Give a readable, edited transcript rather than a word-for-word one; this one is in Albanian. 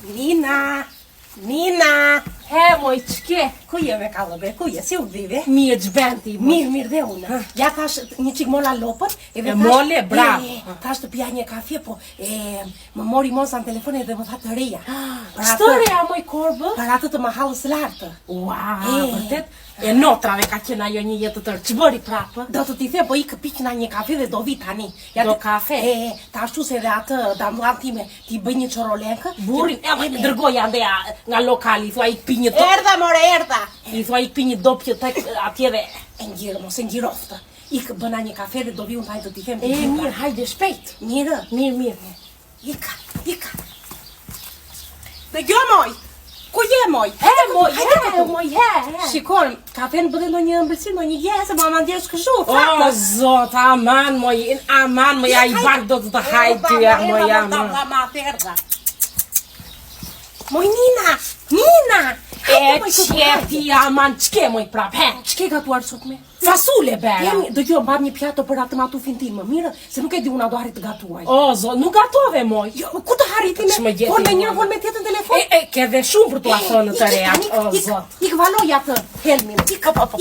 Nina! He, moj, qke? Ku je me kallëbe? Ku je? Si u dhive? Mirë gjbenti, moj. Mirë dhe unë. Ja thash një qik mola lopët. E mole, bravo. Thash të pija një kafe, po më mori mosa në telefon dhe më tha të reja. Shtë reja, moj korbë? Për atë të mahallës lartë. Ua, vërtet? E notrave ka qenë ajo një jetë të tërë. Që bëri prapë? Do të t'i the, po i këpiqna një kafe dhe do vi tani. Do kafe? Ta ashtu se dhe atë damlan time ti bëj një çorolenkë. Burin, dërgoj andeja nga lokali, thua i pi një dopje. Erdha, more, erdha. I thua i pi një dopje tek atje dhe... E ngjirë, mos e ngjiroftë. Ik bëna një kafe dhe do vi unë taj të t'i them. Mirë, hajde shpejt. Mirë. Mirë. Ika. Dhe gjo moj. Ku je moj? Moj, he. Shikon, kafen bëdhe në një ëmbëlsirë, në një jesë, ma mandjesh këshu. O, zot, aman, moj, a i bak do të hajtyja, moj, aman. Moj, Nina! E qepi, aman, qke, moj, prap, he? Qke gatuar sot me? Fasule, bera. Do gjo, mbab një pjato për atë matufin tim, më mirë, se nuk e di una do harit të gatuaj. O, zot, nuk gatove, moj. Jo, ku të harit me? Por me njërë, por me tjetën telefon? Ke dhe shumë për të asonë të reja, o, zot. Ik valoj atë helmin. Hop.